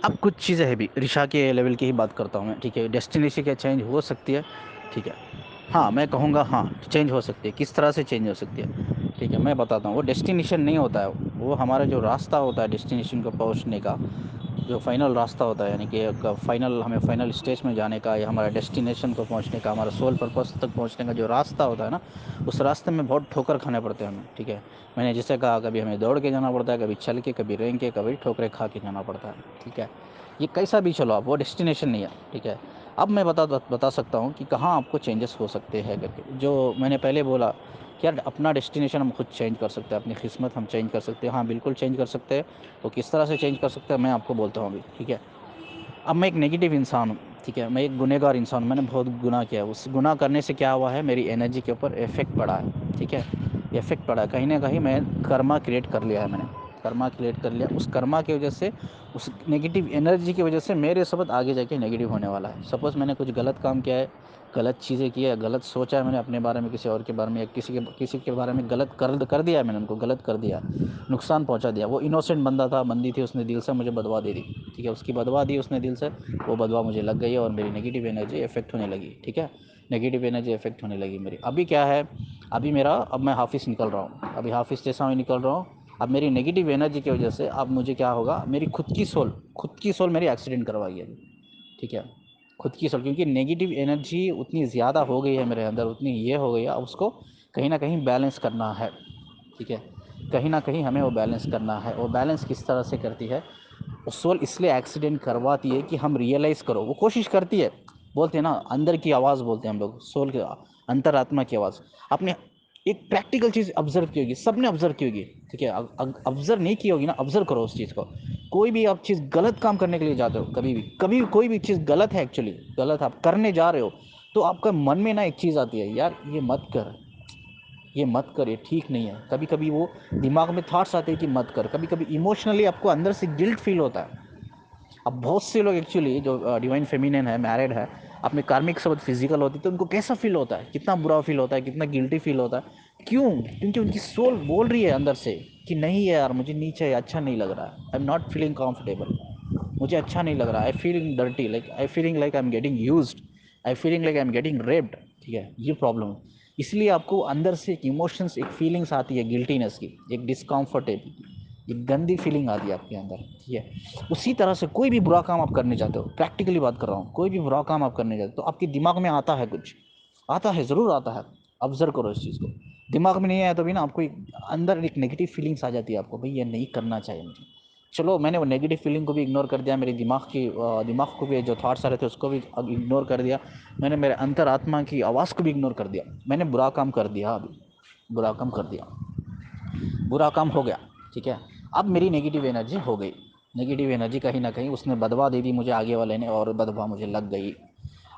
अब कुछ चीज़ें हैं भी रिशा के लेवल की ही बात करता हूँ मैं, ठीक है। डेस्टिनेशन क्या चेंज हो सकती है, ठीक है। हाँ, मैं कहूँगा हाँ, चेंज हो सकती है। किस तरह से चेंज हो सकती है, ठीक है, मैं बताता हूँ। वो डेस्टिनेशन नहीं होता है, वो हमारा जो रास्ता होता है डेस्टिनेशन को पहुँचने का, जो फाइनल रास्ता होता है, यानी कि एक फाइनल, हमें फाइनल स्टेज में जाने का या हमारा डेस्टिनेशन को पहुंचने का, हमारा सोल पर्पस तक पहुंचने का जो रास्ता होता है ना, उस रास्ते में बहुत ठोकर खाने पड़ते हैं हमें, ठीक है। मैंने जैसे कहा, कभी हमें दौड़ के जाना पड़ता है, कभी चल के, कभी रेंग के, कभी ठोकरें खा के जाना पड़ता है, ठीक है। ये कैसा भी चलो आप, वो डेस्टिनेशन नहीं है, ठीक है। अब मैं बता सकता हूँ कि कहाँ आपको चेंजेस हो सकते हैं करके। जो मैंने पहले बोला कि यार अपना डेस्टिनेशन हम खुद चेंज कर सकते हैं, अपनी किस्मत हम चेंज कर सकते हैं। हाँ, बिल्कुल चेंज कर सकते हैं। तो किस तरह से चेंज कर सकते हैं मैं आपको बोलता हूँ अभी, ठीक है। अब मैं एक नेगेटिव इंसान हूँ, ठीक है, मैं एक गुनहगार इंसान हूँ, मैंने बहुत गुनाह किया है। उस गुनाह करने से क्या हुआ है, मेरी एनर्जी के ऊपर इफेक्ट पड़ा है, ठीक है। इफेक्ट पड़ा है, कहीं ना कहीं मैं कर्मा क्रिएट कर लिया है, मैंने कर्मा क्रिएट कर लिया। उस कर्मा की वजह से, उस नेगेटिव एनर्जी की वजह से मेरे साथ आगे जाके नेगेटिव होने वाला है। सपोज़ मैंने कुछ गलत काम किया है, गलत चीज़ें की है, गलत सोचा है मैंने अपने बारे में, किसी और के बारे में, या किसी के बारे में गलत कर दिया है मैंने, उनको गलत कर दिया, नुकसान पहुंचा दिया। वो इनोसेंट बंदा था, बंदी थी, उसने दिल से मुझे बदवा दे दी, ठीक है। उसकी बदवा दी उसने दिल से, वो बदवा मुझे लग गई और मेरी नेगेटिव एनर्जी इफेक्ट होने लगी, ठीक है। नेगेटिव एनर्जी इफेक्ट होने लगी मेरी। अभी क्या है, अभी मेरा, अब मैं हाफिस निकल रहा हूँ, अभी हाफिस जैसा मैं निकल रहा हूँ। अब मेरी नेगेटिव एनर्जी की वजह से अब मुझे क्या होगा, मेरी खुद की सोल मेरी एक्सीडेंट करवाई है अभी, ठीक है। खुद की सोल, क्योंकि नेगेटिव एनर्जी उतनी ज़्यादा हो गई है मेरे अंदर, उतनी ये हो गई है, अब उसको कहीं ना कहीं बैलेंस करना है, ठीक है। कहीं ना कहीं हमें वो बैलेंस करना है। वो बैलेंस किस तरह से करती है, वो सोल इसलिए एक्सीडेंट करवाती है कि हम रियलाइज़ करो, वो कोशिश करती है। बोलते हैं ना, अंदर की आवाज़ बोलते हैं हम लोग, सोल की, अंतरात्मा की आवाज़। आपने एक प्रैक्टिकल चीज़ ऑब्जर्व की होगी, सबने ऑब्जर्व की होगी, ठीक है। ऑब्जर्व नहीं की होगी ना, ऑब्जर्व करो उस चीज़ को। कोई भी आप चीज़ गलत काम करने के लिए जाते हो, कभी भी कोई भी चीज़ गलत है, एक्चुअली गलत आप करने जा रहे हो, तो आपका मन में ना एक चीज़ आती है, यार ये मत कर, ये मत कर, ये ठीक नहीं है। कभी कभी वो दिमाग में थॉट्स आते हैं कि मत कर। कभी कभी इमोशनली आपको अंदर से गिल्ट फील होता है। अब बहुत से लोग एक्चुअली जो डिवाइन फेमिनिन है, मैरिड है, अपने कार्मिक शब्द फिजिकल होती है, तो उनको कैसा फील होता है, कितना बुरा फील होता है, कितना गिल्टी फील होता है। क्यों? क्योंकि उनकी सोल बोल रही है अंदर से कि नहीं यार, मुझे नीचे है, अच्छा नहीं लग रहा है, I am not feeling comfortable, मुझे अच्छा नहीं लग रहा, I feeling dirty, like I am getting used, I feeling like I am getting raped, ठीक है। ये प्रॉब्लम है। इसलिए आपको अंदर से एक इमोशंस, एक फीलिंग्स आती है गिल्टीनेस की, एक डिस्कम्फर्टेबल की, एक गंदी फीलिंग आती है आपके अंदर, ठीक है। उसी तरह से कोई भी बुरा काम आप करने जाते हो, प्रैक्टिकली बात कर रहा हूँ, कोई भी बुरा काम आप करने जाते हो, तो आपके दिमाग में आता है, कुछ आता है, ज़रूर आता है। ऑब्जर्व करो इस चीज़ को। दिमाग में नहीं आया तो भी ना आपको अंदर एक नेगेटिव फीलिंग्स आ जाती है आपको, भाई ये नहीं करना चाहिए मुझे। चलो, मैंने वो नेगेटिव फीलिंग को भी इग्नोर कर दिया, मेरे दिमाग को भी जो थॉट्स आ रहे थे उसको भी अब इग्नोर कर दिया। मैंने मेरे अंतरात्मा की आवाज़ को भी इग्नोर कर दिया। मैंने बुरा काम कर दिया, अभी बुरा काम कर दिया, बुरा काम हो गया, ठीक है। अब मेरी नेगेटिव एनर्जी हो गई, नेगेटिव एनर्जी कहीं ना कहीं उसने बदवा दे दी मुझे, आगे वाले ने, और बदवा मुझे लग गई।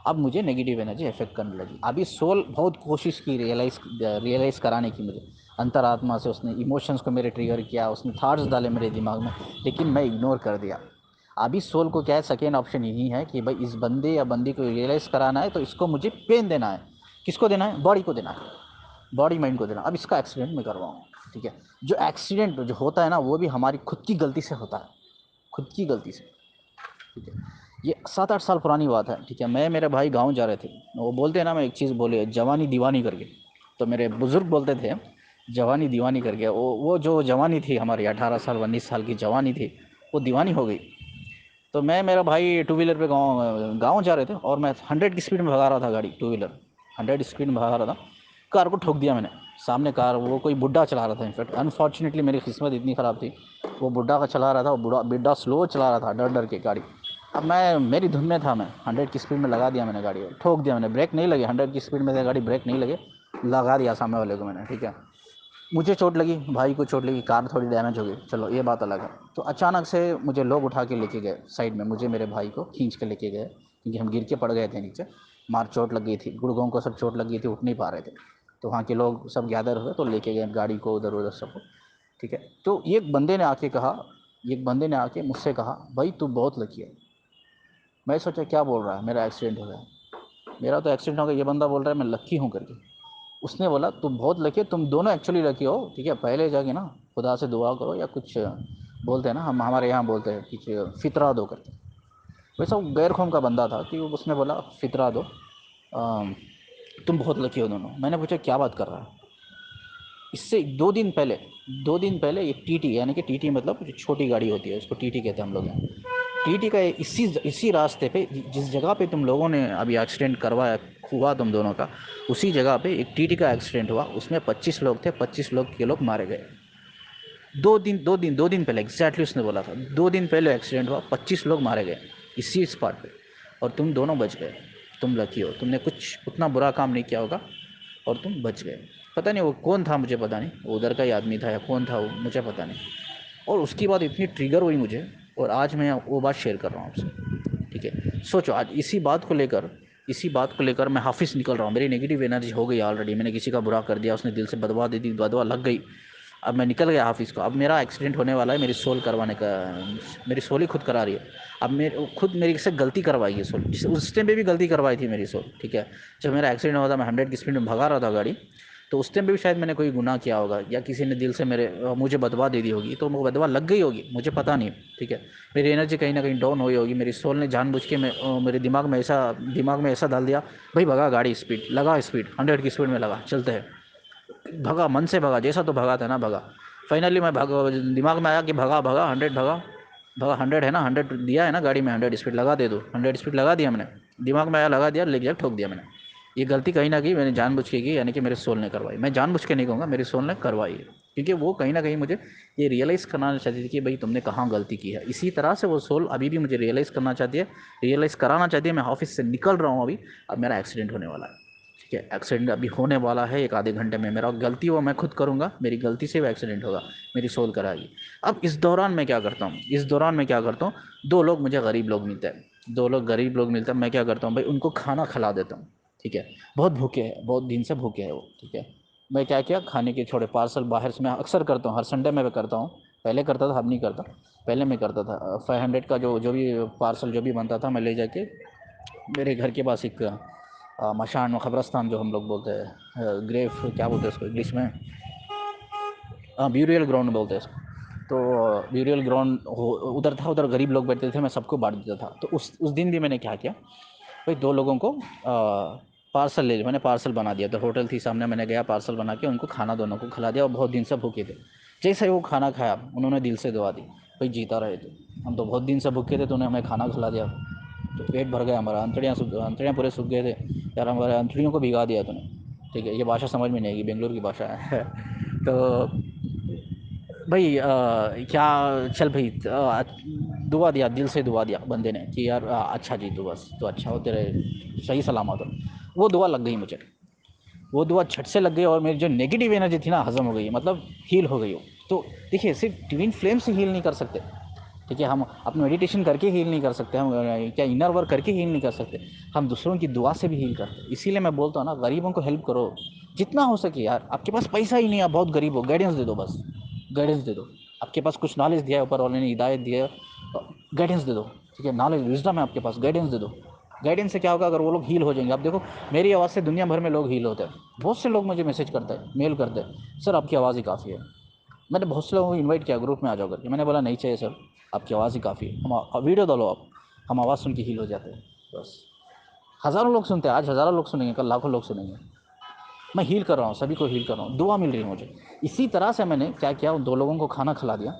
अब मुझे नेगेटिव एनर्जी इफेक्ट करने लगी। अभी सोल बहुत कोशिश की रियलाइज़ कराने की मुझे, अंतरात्मा से उसने इमोशंस को मेरे ट्रिगर किया, उसने थॉट्स डाले मेरे दिमाग में, लेकिन मैं इग्नोर कर दिया। अभी सोल को क्या है, सेकेंड ऑप्शन यही है कि भाई इस बंदे या बंदी को रियलाइज़ कराना है, तो इसको मुझे पेन देना है। किसको देना है? बॉडी को देना है, बॉडी माइंड को देना। अब इसका एक्सीडेंट मैं करवाऊँ, ठीक है। जो एक्सीडेंट जो होता है ना, वो भी हमारी खुद की गलती से होता है, खुद की गलती से, ठीक है। ये 7-8 साल पुरानी बात है, ठीक है। मैं मेरे भाई गांव जा रहे थे, वो बोलते हैं ना, मैं एक चीज़ बोले, जवानी दीवानी करके, तो मेरे बुज़ुर्ग बोलते थे जवानी दीवानी करके। वो जो जवानी थी हमारी, 18 साल 19 साल की जवानी थी, वो दीवानी हो गई। तो मैं मेरा भाई टू व्हीलर पे गाँव गाँव जा रहे थे, और मैं 100 की स्पीड में भगा रहा था गाड़ी, टू व्हीलर 100 स्पीड में भगा रहा था। कार को ठोक दिया मैंने, सामने कार, वो कोई बुड्ढा चला रहा था। इनफैक्ट अनफॉर्चुनेटली मेरी किस्मत इतनी ख़राब थी, वो बुड्ढा का चला रहा था, वो बुड्ढा स्लो चला रहा था, डर डर के गाड़ी। अब मैं मेरी धुन में था, मैं 100 की स्पीड में लगा दिया मैंने गाड़ी, ठोक दिया मैंने, ब्रेक नहीं लगे, 100 की स्पीड में से गाड़ी ब्रेक नहीं लगे, लगा दिया सामने वाले को मैंने, ठीक है। मुझे चोट लगी, भाई को चोट लगी, कार थोड़ी डैमेज हो गई, चलो ये बात अलग है। तो अचानक से मुझे लोग उठा के लेके गए साइड में, मुझे मेरे भाई को खींच के लेके गए, क्योंकि हम गिर के पड़ गए थे नीचे, मार चोट लग गई थी, गुड़गों को सब चोट लग गई थी, उठ नहीं पा रहे थे। तो वहाँ के लोग सब गैदर हुए, तो लेके गए गाड़ी को उधर उधर सबको, ठीक है। तो एक बंदे ने आके कहा, एक बंदे ने आके मुझसे कहा, भाई तू बहुत लकी है। मैं सोचा क्या बोल रहा है, मेरा एक्सीडेंट हो गया, मेरा तो एक्सीडेंट हो गया, ये बंदा बोल रहा है मैं लकी हूँ करके। उसने बोला तुम बहुत लकी हो, तुम दोनों एक्चुअली लकी हो, ठीक है। पहले जाके ना खुदा से दुआ करो, या कुछ बोलते हैं ना, हम हमारे यहाँ बोलते हैं कि फितरा दो करके। वैसा वो गैर कौम का बंदा था कि उसने बोला फितरा दो, तुम बहुत लकी हो दोनों। मैंने पूछा क्या बात कर रहा है। इससे 2 दिन पहले एक टीटी, यानी कि टीटी मतलब जो छोटी गाड़ी होती है उसको टीटी कहते हैं हम लोग यहाँ। टीटी का इसी रास्ते पे, जिस जगह पे तुम लोगों ने अभी एक्सीडेंट करवाया हुआ तुम दोनों का, उसी जगह पे एक टीटी का एक्सीडेंट हुआ। उसमें 25 लोग थे, 25 लोग के लोग मारे गए। 2 दिन पहले एग्जैक्टली उसने बोला था, 2 दिन पहले एक्सीडेंट हुआ, 25 लोग मारे गए इसी स्पॉट पे, और तुम दोनों बच गए। तुम लकी हो, तुमने कुछ उतना बुरा काम नहीं किया होगा और तुम बच गए। पता नहीं वो कौन था, मुझे पता नहीं, वो उधर का ही आदमी था या कौन था वो, मुझे पता नहीं। और उसकी बात इतनी ट्रिगर हुई मुझे, और आज मैं वो बात शेयर कर रहा हूँ आपसे। ठीक है, सोचो आज इसी बात को लेकर मैं हाफिज़ निकल रहा हूँ। मेरी नेगेटिव एनर्जी हो गई ऑलरेडी, मैंने किसी का बुरा कर दिया, उसने दिल से बदवा दे दी, बदवा लग गई। अब मैं निकल गया हाफिज़ को, अब मेरा एक्सीडेंट होने वाला है, मेरी सोल करवाने का, मेरी सोल ही खुद करा रही है। अब मेरी से गलती करवाई है सोल, उस टाइम पे भी गलती करवाई थी मेरी सोल। ठीक है, जब मेरा एक्सीडेंट हुआ था मैं 100 की स्पीड में भगा रहा था गाड़ी, तो उस टाइम पे भी शायद मैंने कोई गुनाह किया होगा, या किसी ने दिल से मुझे बदवा दे दी होगी, तो वो बदवा लग गई होगी, मुझे पता नहीं। ठीक है, मेरी एनर्जी कहीं ना कहीं डाउन हुई होगी, मेरी सोल ने जानबूझ के मेरे दिमाग में ऐसा डाल दिया, भाई भगा गाड़ी, स्पीड लगा, स्पीड 100 की स्पीड में लगा, चलते हैं। भगा, मन से भगा, जैसा तो भगा था ना, भगा। फाइनली मैं भागा, दिमाग में आया कि भगा भगा 100 भगा, भगा 100 है ना, 100 दिया है ना गाड़ी में, 100 स्पीड लगा दे दो, 100 स्पीड लगा दिया मैंने। दिमाग में आया, लगा दिया, लेके जाकर ठोक दिया मैंने। ये गलती कहीं ना कहीं मैंने जानबूझ के की, यानी कि मेरे सोल ने करवाई। मैं जानबूझ के नहीं कहूँगा, मेरी सोल ने करवाई है, क्योंकि वो कहीं ना कहीं मुझे ये रियलाइज़ कराना चाहती थी कि भाई तुमने कहाँ गलती की है। इसी तरह से वो सोल अभी भी मुझे रियलाइज़ करना चाहती है, रियलाइज़ कराना चाहती है। मैं ऑफिस से निकल रहा हूँ अभी, अब मेरा एक्सीडेंट होने वाला है। ठीक है, एक्सीडेंट अभी होने वाला है एक आधे घंटे में, मेरा गलती वो मैं खुद करूँगा, मेरी गलती से वो एक्सीडेंट होगा, मेरी सोल कराएगी। अब इस दौरान मैं क्या करता हूँ, 2 लोग मुझे गरीब लोग मिलते हैं, 2 लोग गरीब लोग मिलते हैं, मैं क्या करता हूँ भाई, उनको खाना खिला देता हूँ। ठीक है, बहुत भूखे हैं, बहुत दिन से भूखे हैं वो। ठीक है, मैं क्या किया, खाने के छोड़े पार्सल बाहर से मैं अक्सर करता हूँ, हर संडे में मैं करता हूँ। पहले करता था, अब नहीं करता। पहले मैं करता था 500 का जो जो भी पार्सल जो भी बनता था, मैं ले जाके मेरे घर के पास एक मशान क़ब्रस्तान जो हम लोग बोलते हैं, ग्रेव क्या बोलते हैं उसको इंग्लिश में, ब्यूरियल ग्राउंड बोलते हैं इसको। तो ब्यूरियल ग्राउंड उधर था, उधर गरीब लोग बैठते थे, मैं सबको बांट देता था। तो उस दिन भी मैंने क्या किया भाई, 2 लोगों को पार्सल मैंने पार्सल बना दिया। तो होटल थी सामने, मैंने गया पार्सल बना के उनको खाना दोनों को खिला दिया, और बहुत दिन से भूखे थे। जैसे ही वो खाना खाया, उन्होंने दिल से दुआ दी, भाई जीता रहे थे, हम तो बहुत दिन से भूखे थे, तूने हमें खाना खिला दिया, तो पेट भर गया हमारा, अंतड़ियाँ पूरे सूख गए थे यार, हमारे अंतड़ियों को भिगा दिया तूने। ठीक है, ये भाषा समझ में नहीं आएगी, बेंगलोर की भाषा है। तो भाई क्या, चल भाई, दुआ दिया, दिल से दुआ दिया बंदे ने कि यार अच्छा जी, तू बस तो अच्छा हो, तेरे सही सलामत हो। वो दुआ लग गई मुझे, वो दुआ झट से लग गई, और मेरी जो नेगेटिव एनर्जी थी ना, हज़म हो गई, मतलब हील हो गई वो। तो देखिए, सिर्फ ट्विन फ्लेम से हील नहीं कर सकते। ठीक है, हम अपने मेडिटेशन करके हील नहीं कर सकते, हम क्या इनर वर्क करके हील नहीं कर सकते, हम दूसरों की दुआ से भी हील करते हैं। इसीलिए मैं बोलता हूँ ना, गरीबों को हेल्प करो जितना हो सके यार। आपके पास पैसा ही नहीं है, आप बहुत गरीब हो, गाइडेंस दे दो, बस गाइडेंस दे दो। आपके पास कुछ नॉलेज दिया है ऊपर वाले ने, हिदायत दी है, गाइडेंस दे दो। ठीक है, नॉलेज विजडम है आपके पास, गाइडेंस दे दो। गाइडेंस से क्या होगा, अगर वो लोग हील हो जाएंगे। आप देखो, मेरी आवाज़ से दुनिया भर में लोग हील होते हैं। बहुत से लोग मुझे मैसेज करते हैं, मेल करते हैं, सर आपकी आवाज़ ही काफ़ी है। मैंने बहुत से लोगों को इनवाइट किया ग्रुप में आ जाओ करके, मैंने बोला नहीं चाहिए सर, आपकी आवाज़ ही काफ़ी है, हम वीडियो डालो आप, हम आवाज़ सुन के हील हो जाते हैं बस। हज़ारों लोग सुनते हैं, आज हज़ारों लोग सुनेंगे, कल लाखों लोग सुनेंगे। मैं हील कर रहा हूँ, सभी को हील कर रहा हूँ, दुआ मिल रही है मुझे। इसी तरह से मैंने क्या किया, उन 2 लोगों को खाना खिला दिया,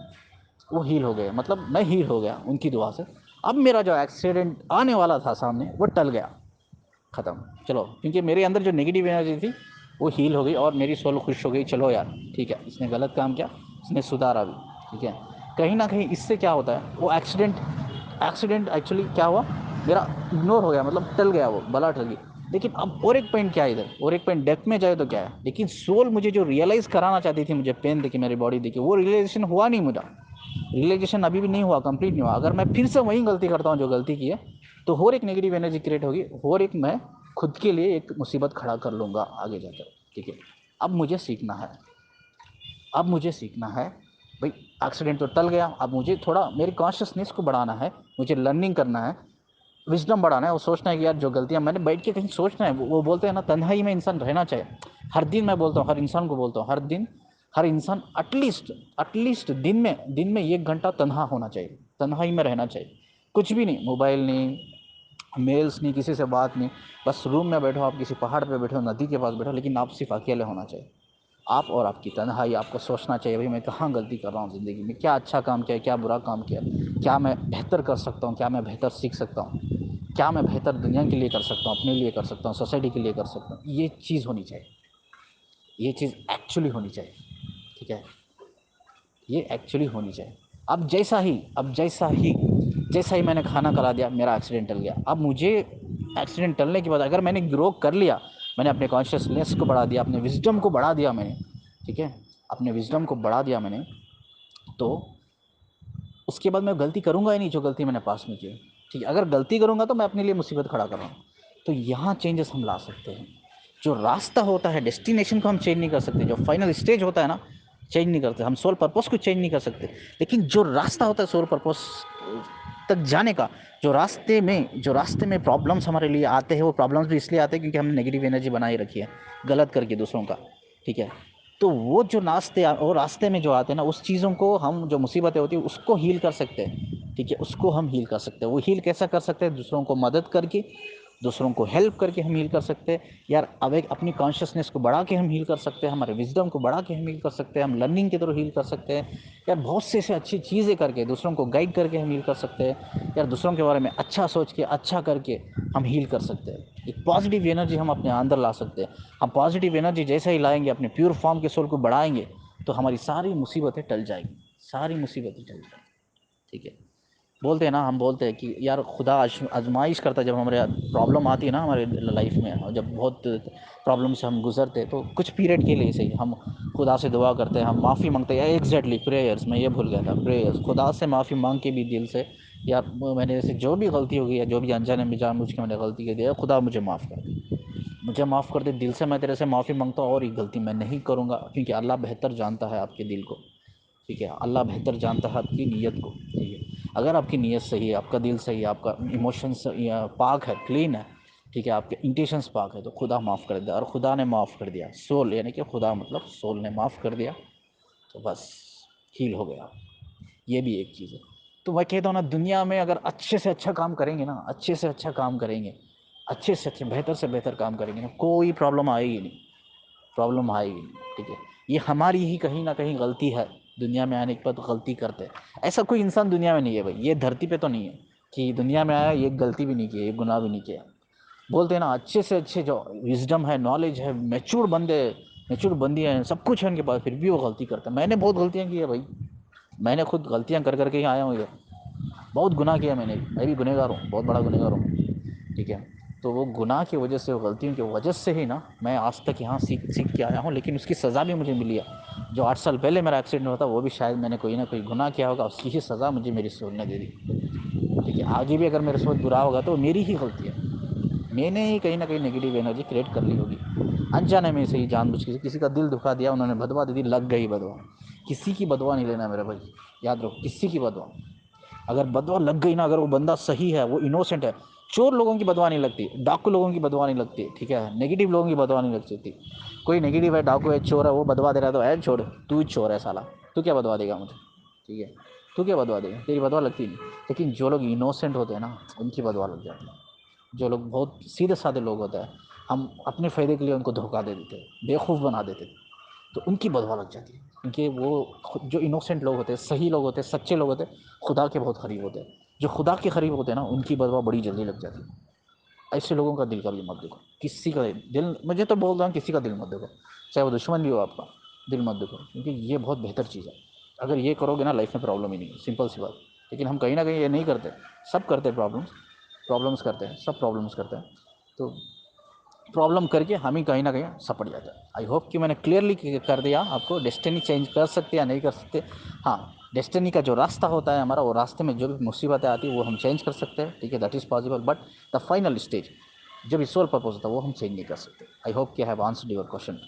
वो हील हो गए, मतलब मैं हील हो गया उनकी दुआ से। अब मेरा जो एक्सीडेंट आने वाला था सामने, वो टल गया, ख़त्म। चलो, क्योंकि मेरे अंदर जो नेगेटिव एनर्जी थी वो हील हो गई, और मेरी सोल खुश हो गई, चलो यार ठीक है, इसने गलत काम किया, इसने सुधारा भी। ठीक है, कहीं ना कहीं इससे क्या होता है, वो एक्सीडेंट एक्चुअली क्या हुआ, मेरा इग्नोर हो गया, मतलब टल गया, वो बला टल गई। लेकिन अब और एक पॉइंट क्या है इधर, और एक पॉइंट डेप्थ में जाए तो क्या है, लेकिन सोल मुझे जो रियलाइज़ कराना चाहती थी, मुझे पेन देखी, मेरी बॉडी देखी, वो रियलाइजेशन हुआ नहीं मुझा। रियलाइजेशन अभी भी नहीं हुआ, कंप्लीट नहीं हुआ। अगर मैं फिर से वही गलती करता हूँ जो गलती की है, तो और एक नेगेटिव एनर्जी क्रिएट होगी, और एक मैं खुद के लिए एक मुसीबत खड़ा कर लूँगा आगे जाकर। ठीक है, अब मुझे सीखना है, अब मुझे सीखना है भाई। एक्सीडेंट तो टल गया, अब मुझे थोड़ा मेरी कॉन्शियसनेस को बढ़ाना है, मुझे लर्निंग करना है, विजडम बढ़ाना है। वो सोचना है कि यार जो गलतियां मैंने बैठ के कहीं सोचना है, वो बोलते हैं ना, तन्हाई में इंसान रहना चाहिए। हर दिन मैं बोलता हूँ, हर इंसान को बोलता हूँ, हर दिन हर इंसान एटलीस्ट दिन में 1 घंटा तन्हा होना चाहिए, तन्हाई में रहना चाहिए, कुछ भी नहीं, मोबाइल नहीं, मेल्स नहीं, किसी से बात नहीं, बस रूम में बैठो, आप किसी पहाड़ पे बैठो, नदी के पास बैठो, लेकिन आप सिर्फ अकेले होना चाहिए, आप और आपकी तन्हाई। आपको सोचना चाहिए भाई मैं कहाँ गलती कर रहा हूँ ज़िंदगी में, क्या अच्छा काम किया, क्या बुरा काम किया, क्या मैं बेहतर कर सकता हूँ, क्या मैं बेहतर सीख सकता हूँ, क्या मैं बेहतर दुनिया के लिए कर सकता हूँ, अपने लिए कर सकता हूँ, सोसाइटी के लिए कर सकता हूँ। ये चीज़ होनी चाहिए, ये चीज़ एक्चुअली होनी चाहिए, ठीक है, ये एक्चुअली होनी चाहिए। अब जैसा ही मैंने खाना खिला दिया, मेरा एक्सीडेंट टल गया। अब मुझे एक्सीडेंट टलने के बाद अगर मैंने ग्रो कर लिया, मैंने अपने कॉन्शियसनेस को बढ़ा दिया, अपने विजडम को बढ़ा दिया मैंने, ठीक है, अपने विजडम को बढ़ा दिया मैंने, तो उसके बाद मैं गलती करूँगा ही नहीं जो गलती मैंने पास में की, ठीक है। अगर गलती करूँगा तो मैं अपने लिए मुसीबत खड़ा कर रहा हूँ। तो यहाँ चेंजेस हम ला सकते हैं। जो रास्ता होता है, डेस्टिनेशन को हम चेंज नहीं कर सकते, जो फाइनल स्टेज होता है ना, चेंज नहीं करते हम, सोल पर्पस को चेंज नहीं कर सकते, लेकिन जो रास्ता होता है सोल पर्पस तक जाने का, जो रास्ते में प्रॉब्लम्स हमारे लिए आते हैं, वो प्रॉब्लम्स भी इसलिए आते हैं क्योंकि हमने नेगेटिव एनर्जी बनाई रखी है गलत करके दूसरों का, ठीक है। तो वो जो रास्ते में जो आते हैं ना, उस चीज़ों को हम, जो मुसीबतें होती है उसको हील कर सकते हैं, ठीक है, उसको हम हील कर सकते हैं। वो हील कैसा कर सकते हैं? दूसरों को मदद करके, दूसरों को हेल्प करके हम हील कर सकते हैं यार। अब एक अपनी कॉन्शियसनेस को बढ़ा के हम हील कर सकते हैं, हमारे विजडम को बढ़ा के हम हील कर सकते हैं, हम लर्निंग के थ्रू हील कर सकते हैं यार। बहुत से ऐसे अच्छी चीज़ें करके, दूसरों को गाइड करके हम हील कर सकते हैं यार। दूसरों के बारे में अच्छा सोच के, अच्छा करके हम हील कर सकते हैं। एक पॉजिटिव एनर्जी हम अपने अंदर ला सकते हैं। हम पॉजिटिव एनर्जी जैसे ही लाएंगे, अपने प्योर फॉर्म के सोल को बढ़ाएंगे, तो हमारी सारी मुसीबतें टल जाएंगी, सारी मुसीबतें टल जाएंगी, ठीक है। बोलते हैं ना, हम बोलते हैं कि यार खुदा आजमाइश करता है। जब हमारे प्रॉब्लम आती है ना हमारे लाइफ में, और जब बहुत प्रॉब्लम से हम गुजरते हैं, तो कुछ पीरियड के लिए सही हम खुदा से दुआ करते हैं, हम माफ़ी मांगते हैं। एग्जैक्टली, प्रेयर्स, मैं ये भूल गया था, प्रेयर्स, खुदा से माफ़ी मांग के भी दिल से, या मैंने जैसे जो भी गलती हो गई या जो भी अनजाने में जानबूझ के मैंने गलती कर दिया, खुदा मुझे माफ़ कर दे, मुझे माफ़ कर दे, दिल से मैं तेरे से माफ़ी मांगता हूँ, और ये गलती मैं नहीं करूँगा, क्योंकि अल्लाह बेहतर जानता है आपके दिल को, ठीक है। अल्लाह बेहतर जानता है आपकी नीयत को, ठीक है। अगर आपकी नीयत सही है, आपका दिल सही है, आपका इमोशंस पाक है, क्लीन है, ठीक है, आपके इंटेंशंस पाक है, तो खुदा माफ़ कर दिया। और खुदा ने माफ़ कर दिया, सोल, यानी कि खुदा मतलब सोल ने माफ़ कर दिया, तो बस हील हो गया। ये भी एक चीज़ है। तो मैं कहता हूँ ना, दुनिया में अगर अच्छे से अच्छा काम करेंगे ना, अच्छे से अच्छा काम करेंगे, अच्छे से अच्छे, बेहतर से बेहतर काम करेंगे ना, कोई प्रॉब्लम आएगी नहीं, प्रॉब्लम आएगी नहीं, ठीक है। ये हमारी ही कहीं ना कहीं गलती है, दुनिया में आने के बाद गलती करते हैं। ऐसा कोई इंसान दुनिया में नहीं है भाई, ये धरती पे तो नहीं है कि दुनिया में आया ये गलती भी नहीं की, ये गुनाह भी नहीं किया। बोलते हैं ना, अच्छे से अच्छे जो विजडम है, नॉलेज है, मैच्योर बंदे, मैच्योर बंदी हैं, सब कुछ है उनके पास, फिर भी वो गलती करते हैं। मैंने बहुत गलतियाँ की है भाई, मैंने खुद गलतियाँ कर करके ही आया हूँ इधर, बहुत गुनाह किया मैंने, मैं भी गुनहगार हूँ, बहुत बड़ा गुनहगार हूँ, ठीक है। तो वो गुनाह की वजह से, वो गलतियों की वजह से ही ना मैं आज तक यहाँ सीख सीख के आया हूँ। लेकिन उसकी सज़ा भी मुझे मिली है। जो 8 साल पहले मेरा एक्सीडेंट हुआ था, वो भी शायद मैंने कोई ना कोई गुनाह किया होगा, उसकी ही सज़ा मुझे मेरी सोल ने दे दी, ठीक है। आगे भी अगर मेरे साथ बुरा होगा तो मेरी ही गलती है, मैंने ही कहीं ना कहीं नेगेटिव एनर्जी क्रिएट कर ली होगी, अनजाने में से ही, जानबूझ के किसी का दिल दुखा दिया, उन्होंने बदवा दे दी, लग गई बदवा। किसी की बदवा नहीं लेना मेरा भाई, याद रखो, किसी की बदवा। अगर बदवा लग गई ना, अगर वो बंदा सही है, वो इनोसेंट है, चोर लोगों की बदवा नहीं लगती, डाकू लोगों की बदवा नहीं लगती, ठीक है, नेगेटिव लोगों की बदवा नहीं लग सकती। कोई नेगेटिव है, डाकू है, चोर है, वो बदवा दे रहा है, तो है छोड़, तू ही चोर है साला, तू क्या बदवा देगा मुझे, ठीक है, तू क्या बदवा देगा, तेरी बदवा लगती नहीं। लेकिन जो लोग इनोसेंट होते हैं ना, उनकी बदवा लग जाती है। जो लोग बहुत सीधे साधे लोग होते हैं, हम अपने फ़ायदे के लिए उनको धोखा दे देते, बेवकूफ़ बना देते, तो उनकी बदवा लग जाती है। क्योंकि वो जो इनोसेंट लोग होते हैं, सही लोग होते हैं, सच्चे लोग होते हैं, खुदा के बहुत करीब होते हैं। जो खुदा के करीब होते हैं ना, उनकी बदवा बड़ी जल्दी लग जाती है। ऐसे लोगों का दिल कभी मत देखो, किसी का दिल, मुझे तो बोल रहा हूँ, किसी का दिल मत देखो, चाहे वो दुश्मन भी हो आपका, दिल मत देखो, क्योंकि ये बहुत बेहतर चीज़ है। अगर ये करोगे ना, लाइफ में प्रॉब्लम ही नहीं है, सिंपल सी बात। लेकिन हम कहीं ना कहीं ये नहीं करते, सब करते हैं, प्रॉब्लम्स करते हैं, सब प्रॉब्लम्स करते हैं। तो प्रॉब्लम करके हम ही कहीं ना कहीं सपट जाता है। आई होप कि मैंने क्लियरली कर दिया आपको, डेस्टिनी चेंज कर सकते या नहीं कर सकते। हाँ, डेस्टिनी का जो रास्ता होता है हमारा, वो रास्ते में जो भी मुसीबतें आती है वो हम चेंज कर सकते हैं, ठीक है, that is possible. But the final stage, जब सोल पर्पज होता है, वो हम चेंज नहीं कर सकते। आई होप कि I have answered your question.